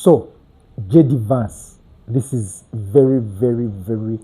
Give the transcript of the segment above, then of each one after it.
So, JD Vance, this is very, very, very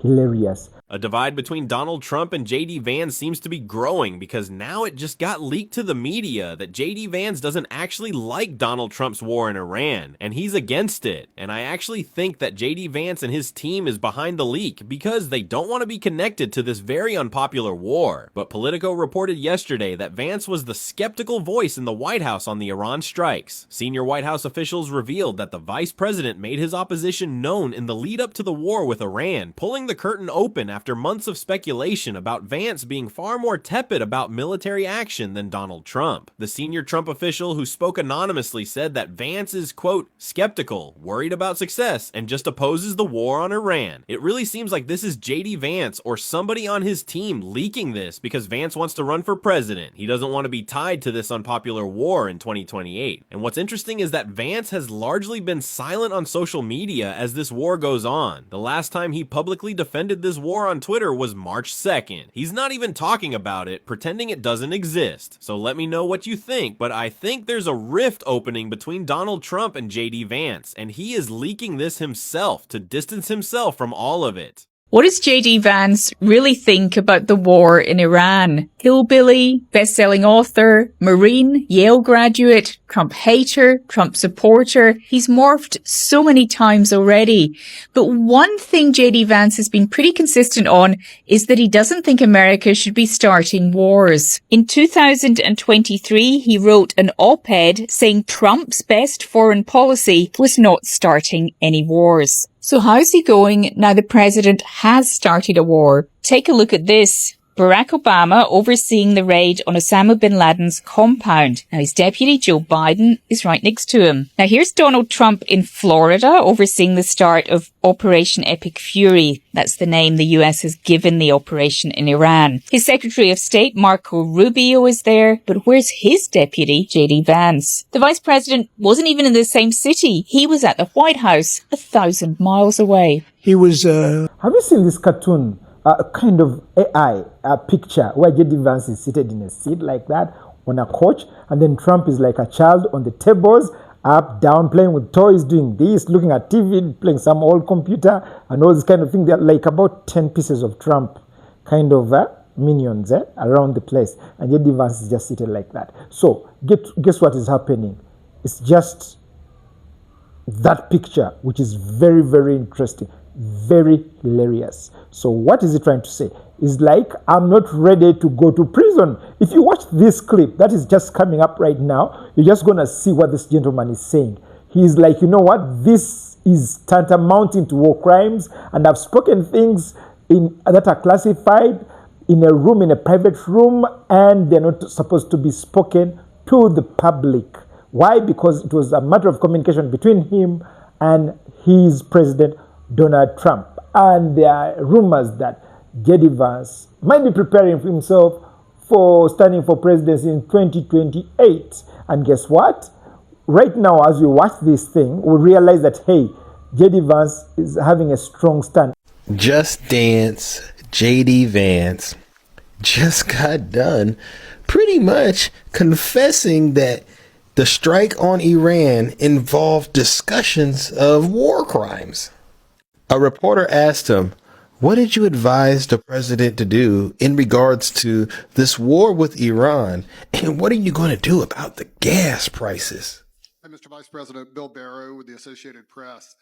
hilarious. A divide between Donald Trump and JD Vance seems to be growing because now it just got leaked to the media that JD Vance doesn't actually like Donald Trump's war in Iran, and he's against it. And I actually think that JD Vance and his team is behind the leak because they don't want to be connected to this very unpopular war. But Politico reported yesterday that Vance was the skeptical voice in the White House on the Iran strikes. Senior White House officials revealed that the vice president made his opposition known in the lead up to the war with Iran, pulling the curtain open after months of speculation about Vance being far more tepid about military action than Donald Trump. The senior Trump official who spoke anonymously said that Vance is, quote, skeptical, worried about success, and just opposes the war on Iran. It really seems like this is JD Vance or somebody on his team leaking this because Vance wants to run for president. He doesn't want to be tied to this unpopular war in 2028. And what's interesting is that Vance has largely been silent on social media as this war goes on. The last time he publicly defended this war on Twitter was March 2nd. He's not even talking about it, pretending it doesn't exist. So let me know what you think, but I think there's a rift opening between Donald Trump and JD Vance, and he is leaking this himself to distance himself from all of it. What does JD Vance really think about the war in Iran? Hillbilly, best-selling author, Marine, Yale graduate, Trump hater, Trump supporter. He's morphed so many times already. But one thing JD Vance has been pretty consistent on is that he doesn't think America should be starting wars. In 2023, he wrote an op-ed saying Trump's best foreign policy was not starting any wars. So how's he going now the president has started a war? Take a look at this. Barack Obama overseeing the raid on Osama bin Laden's compound. Now his deputy Joe Biden is right next to him. Now here's Donald Trump in Florida overseeing the start of Operation Epic Fury. That's the name the US has given the operation in Iran. His Secretary of State Marco Rubio is there, but where's his deputy JD Vance? The vice president wasn't even in the same city. He was at the White House 1,000 miles away. He was, have you seen this cartoon? Kind of AI picture where JD Vance is seated in a seat like that on a couch, and then Trump is like a child on the tables, up, down, playing with toys, doing this, looking at TV, playing some old computer, and all this kind of thing. They're like about 10 pieces of Trump kind of minions around the place, and JD Vance is just seated like that. So guess what is happening? It's just that picture, which is very, very interesting, very hilarious. So what is he trying to say? It's like, I'm not ready to go to prison. If you watch this clip that is just coming up right now, you're just going to see what this gentleman is saying. He's like, you know what? This is tantamounting to war crimes, and I've spoken things that are classified in a room, in a private room, and they're not supposed to be spoken to the public. Why? Because it was a matter of communication between him and his president, Donald Trump. And there are rumors that JD Vance might be preparing for himself for standing for presidency in 2028. And guess what? Right now, as we watch this thing, we realize that, hey, JD Vance is having a strong stand. Just Dance, JD Vance just got done pretty much confessing that the strike on Iran involved discussions of war crimes. A reporter asked him, what did you advise the president to do in regards to this war with Iran? And what are you going to do about the gas prices? Hi, Mr. Vice President. Bill Barrow with the Associated Press.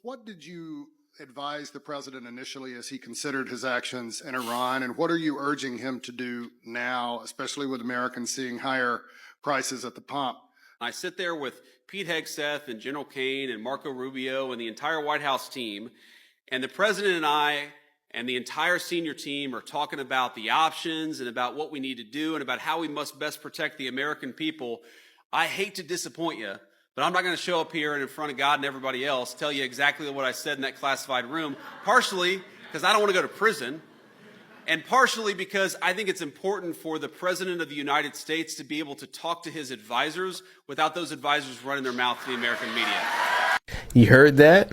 What did you advise the president initially as he considered his actions in Iran? And what are you urging him to do now, especially with Americans seeing higher prices at the pump? I sit there with Pete Hegseth and General Kane and Marco Rubio and the entire White House team, and the president and I and the entire senior team are talking about the options and about what we need to do and about how we must best protect the American people. I hate to disappoint you, but I'm not going to show up here and in front of God and everybody else tell you exactly what I said in that classified room, partially because I don't want to go to prison, and partially because I think it's important for the President of the United States to be able to talk to his advisors without those advisors running their mouth to the American media. You heard that?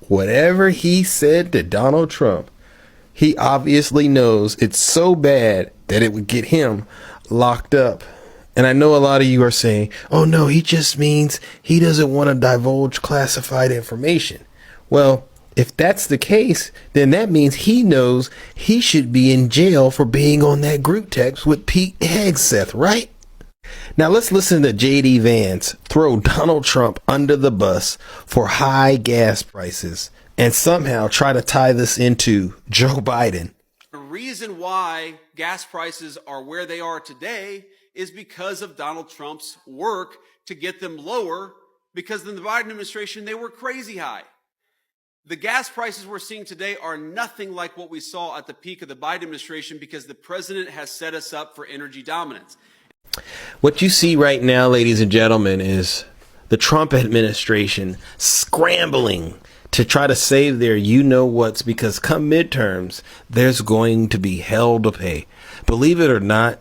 Whatever he said to Donald Trump, he obviously knows it's so bad that it would get him locked up And I know a lot of you are saying, oh no, he just means he doesn't want to divulge classified information. Well, if that's the case, then that means he knows he should be in jail for being on that group text with Pete Hegseth, right? Now let's listen to JD Vance throw Donald Trump under the bus for high gas prices and somehow try to tie this into Joe Biden. The reason why gas prices are where they are today is because of Donald Trump's work to get them lower, because in the Biden administration, they were crazy high. The gas prices we're seeing today are nothing like what we saw at the peak of the Biden administration because the president has set us up for energy dominance. What you see right now, ladies and gentlemen, is the Trump administration scrambling to try to save their you-know-whats because come midterms, there's going to be hell to pay. Believe it or not,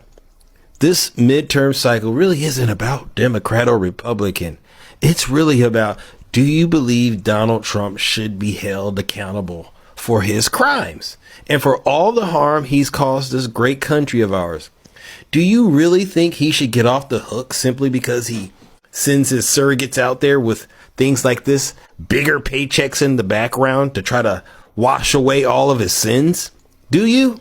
this midterm cycle really isn't about Democrat or Republican. It's really about, do you believe Donald Trump should be held accountable for his crimes and for all the harm he's caused this great country of ours? Do you really think he should get off the hook simply because he sends his surrogates out there with things like this, bigger paychecks in the background to try to wash away all of his sins? Do you?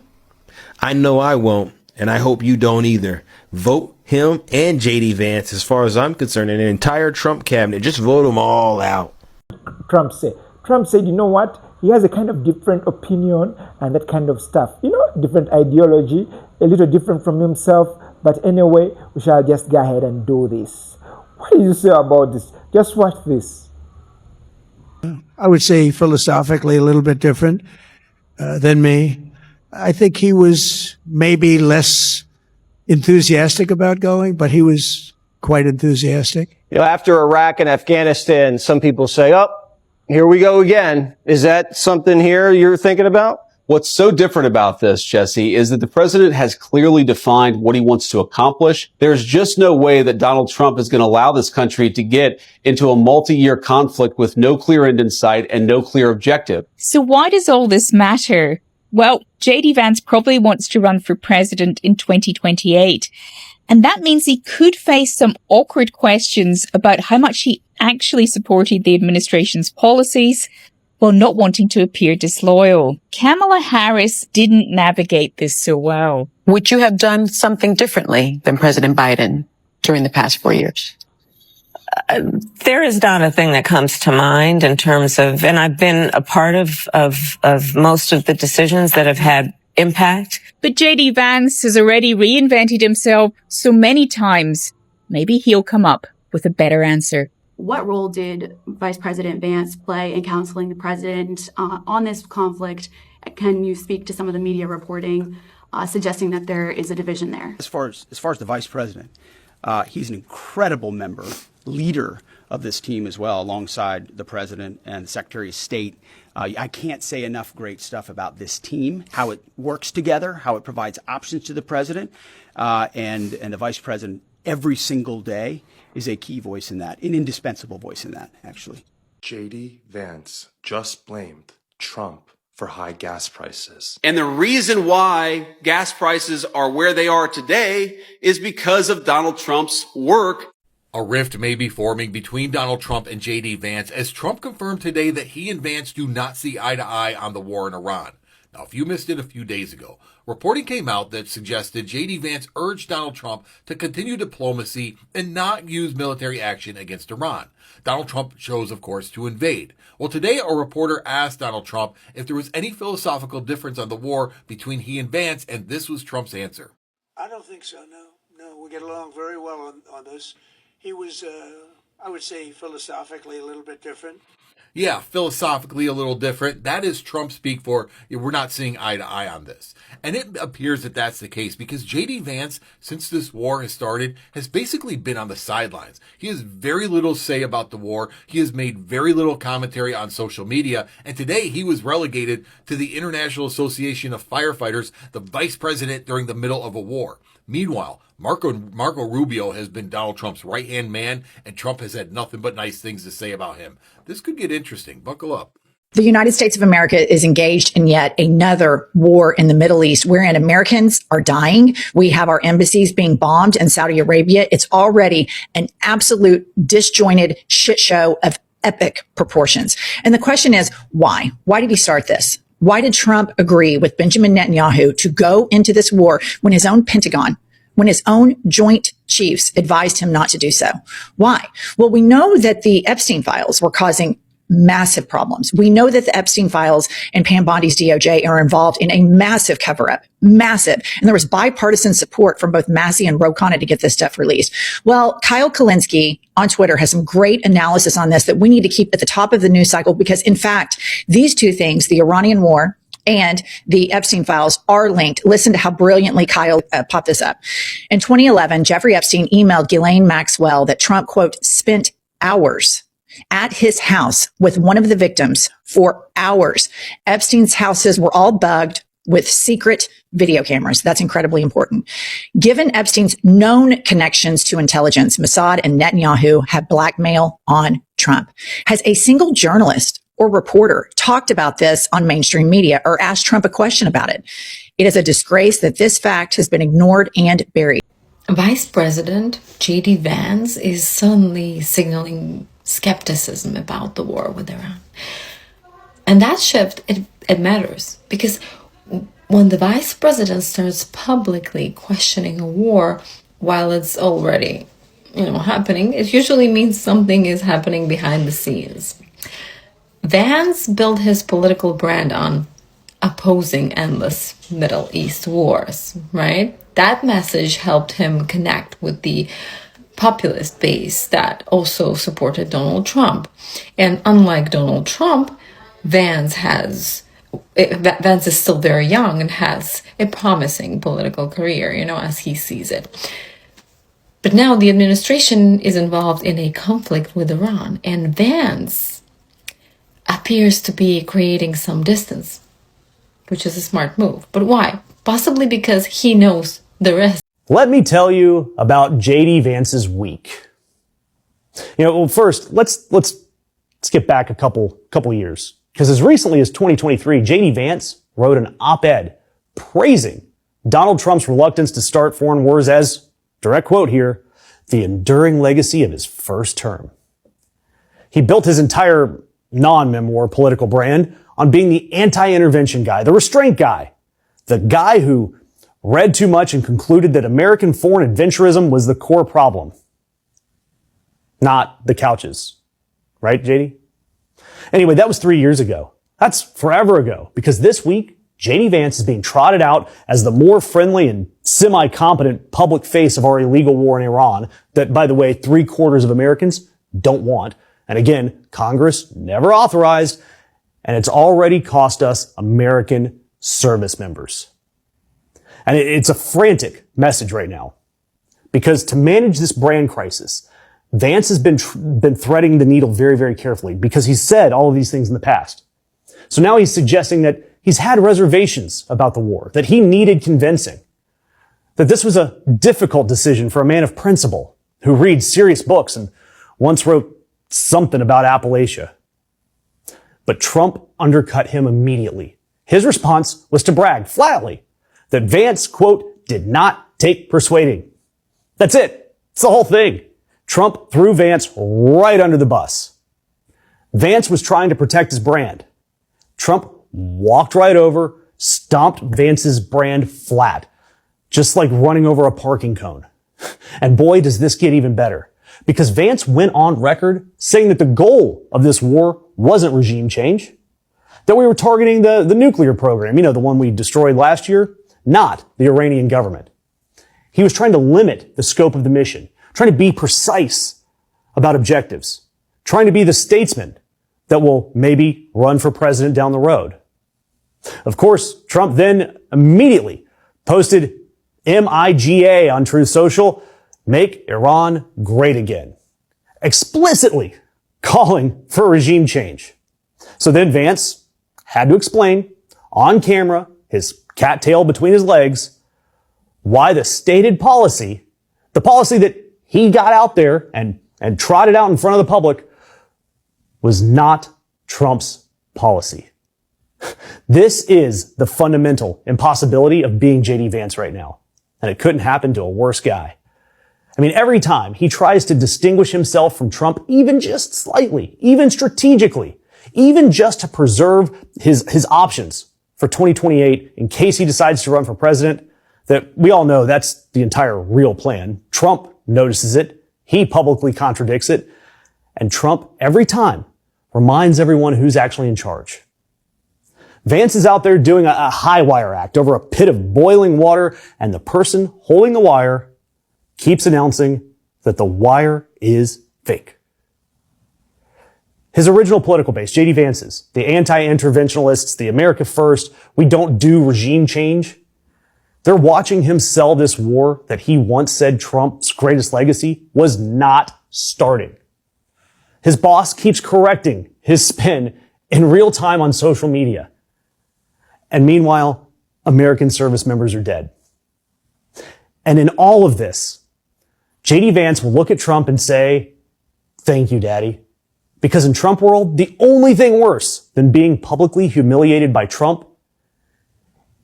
I know I won't, and I hope you don't either. Vote him and JD Vance, as far as I'm concerned, and an entire Trump cabinet. Just vote them all out. Trump said, you know what? He has a kind of different opinion and that kind of stuff. You know, different ideology, a little different from himself. But anyway, we shall just go ahead and do this. What do you say about this? Just watch this. I would say philosophically a little bit different than me. I think he was maybe less enthusiastic about going, but he was quite enthusiastic. You know, after Iraq and Afghanistan, some people say, oh, here we go again. Is that something here you're thinking about? What's so different about this, Jesse, is that the president has clearly defined what he wants to accomplish. There's just no way that Donald Trump is going to allow this country to get into a multi-year conflict with no clear end in sight and no clear objective. So why does all this matter? Well, JD Vance probably wants to run for president in 2028. And that means he could face some awkward questions about how much he actually supported the administration's policies while not wanting to appear disloyal. Kamala Harris didn't navigate this so well. Would you have done something differently than President Biden during the past 4 years? There is not a thing that comes to mind in terms of, and I've been a part of most of the decisions that have had impact. But JD Vance has already reinvented himself so many times. Maybe he'll come up with a better answer. What role did Vice President Vance play in counseling the president on this conflict? Can you speak to some of the media reporting suggesting that there is a division there? As far as the vice president, he's an incredible member, leader of this team as well, alongside the president and the Secretary of State. I can't say enough great stuff about this team, how it works together, how it provides options to the president and the vice president every single day is a key voice in that, an indispensable voice in that, actually. JD Vance just blamed Trump for high gas prices. And the reason why gas prices are where they are today is because of Donald Trump's work. A rift may be forming between Donald Trump and JD Vance as Trump confirmed today that he and Vance do not see eye to eye on the war in Iran. Now, if you missed it a few days ago, reporting came out that suggested JD Vance urged Donald Trump to continue diplomacy and not use military action against Iran. Donald Trump chose, of course, to invade. Well, today a reporter asked Donald Trump if there was any philosophical difference on the war between he and Vance, and this was Trump's answer. I don't think so, no. We get along very well on this. He was, I would say, philosophically a little bit different. Yeah, philosophically a little different. That is Trump speak for, we're not seeing eye to eye on this. And it appears that that's the case because JD Vance, since this war has started, has basically been on the sidelines. He has very little say about the war. He has made very little commentary on social media. And today he was relegated to the International Association of Firefighters, the vice president during the middle of a war. Meanwhile, Marco Rubio has been Donald Trump's right-hand man, and Trump has had nothing but nice things to say about him. This could get interesting. Buckle up. The United States of America is engaged in yet another war in the Middle East, wherein Americans are dying. We have our embassies being bombed in Saudi Arabia. It's already an absolute disjointed shit show of epic proportions. And the question is, why? Why did he start this? Why did Trump agree with Benjamin Netanyahu to go into this war when his own Pentagon, when his own Joint Chiefs advised him not to do so? Why? Well, we know that the Epstein files were causing massive problems. We know that the Epstein files and Pam Bondi's DOJ are involved in a massive cover-up, massive. And there was bipartisan support from both Massey and Ro Khanna to get this stuff released. Well, Kyle Kulinski on Twitter has some great analysis on this that we need to keep at the top of the news cycle, because in fact, these two things, the Iranian war and the Epstein files, are linked. Listen to how brilliantly Kyle popped this up. In 2011, Jeffrey Epstein emailed Ghislaine Maxwell that Trump, quote, spent hours at his house with one of the victims for hours. Epstein's houses were all bugged with secret video cameras. That's incredibly important. Given Epstein's known connections to intelligence, Mossad and Netanyahu have blackmail on Trump. Has a single journalist or reporter talked about this on mainstream media or asked Trump a question about it? It is a disgrace that this fact has been ignored and buried. Vice President J.D. Vance is suddenly signaling skepticism about the war with Iran. And that shift, it matters, because when the vice president starts publicly questioning a war while it's already, happening, it usually means something is happening behind the scenes. Vance built his political brand on opposing endless Middle East wars, right? That message helped him connect with the populist base that also supported Donald Trump. And unlike Donald Trump, Vance is still very young and has a promising political career, as he sees it. But now the administration is involved in a conflict with Iran, and Vance appears to be creating some distance, which is a smart move. But why? Possibly because he knows the risk. Let me tell you about J.D. Vance's week. First, let's skip back a couple years, because as recently as 2023, J.D. Vance wrote an op-ed praising Donald Trump's reluctance to start foreign wars as, direct quote here, the enduring legacy of his first term. He built his entire non-memoir political brand on being the anti-intervention guy, the restraint guy, the guy who read too much and concluded that American foreign adventurism was the core problem, not the couches. Right, JD? Anyway, that was 3 years ago. That's forever ago, because this week, JD Vance is being trotted out as the more friendly and semi-competent public face of our illegal war in Iran that, by the way, 3/4 of Americans don't want. And again, Congress never authorized, and it's already cost us American service members. And it's a frantic message right now, because to manage this brand crisis, Vance has been threading the needle very, very carefully, because he's said all of these things in the past. So now he's suggesting that he's had reservations about the war, that he needed convincing, that this was a difficult decision for a man of principle who reads serious books and once wrote something about Appalachia. But Trump undercut him immediately. His response was to brag flatly that Vance, quote, did not take persuading. That's it. It's the whole thing. Trump threw Vance right under the bus. Vance was trying to protect his brand. Trump walked right over, stomped Vance's brand flat, just like running over a parking cone. And boy, does this get even better, because Vance went on record saying that the goal of this war wasn't regime change, that we were targeting the nuclear program, the one we destroyed last year, not the Iranian government. He was trying to limit the scope of the mission, trying to be precise about objectives, trying to be the statesman that will maybe run for president down the road. Of course, Trump then immediately posted MIGA on Truth Social, make Iran great again, explicitly calling for regime change. So then Vance had to explain on camera, his cat tail between his legs, why the stated policy, the policy that he got out there and trotted out in front of the public, was not Trump's policy. This is the fundamental impossibility of being JD Vance right now. And it couldn't happen to a worse guy. I mean, every time he tries to distinguish himself from Trump, even just slightly, even strategically, even just to preserve his options for 2028 in case he decides to run for president, that we all know that's the entire real plan. Trump notices it. He publicly contradicts it. And Trump, every time, reminds everyone who's actually in charge. Vance is out there doing a high wire act over a pit of boiling water, and the person holding the wire keeps announcing that the wire is fake. His original political base, J.D. Vance's, the anti-interventionalists, the America First, we don't do regime change, they're watching him sell this war that he once said Trump's greatest legacy was not starting. His boss keeps correcting his spin in real time on social media. And meanwhile, American service members are dead. And in all of this, J.D. Vance will look at Trump and say, "Thank you, Daddy." Because in Trump world, the only thing worse than being publicly humiliated by Trump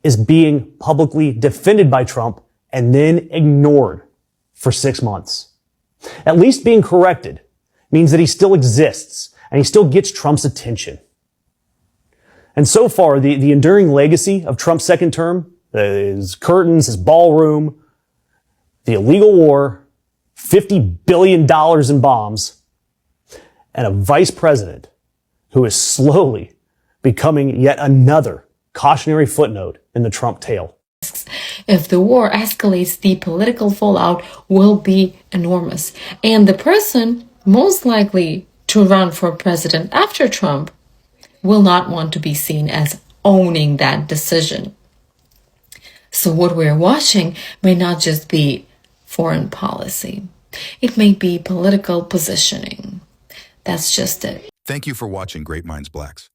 is being publicly defended by Trump and then ignored for 6 months. At least being corrected means that he still exists and he still gets Trump's attention. And so far, the enduring legacy of Trump's second term, his curtains, his ballroom, the illegal war, $50 billion in bombs, and a vice president who is slowly becoming yet another cautionary footnote in the Trump tale. If the war escalates, the political fallout will be enormous. And the person most likely to run for president after Trump will not want to be seen as owning that decision. So what we're watching may not just be foreign policy. It may be political positioning. That's just it. Thank you for watching Great Minds Blacks.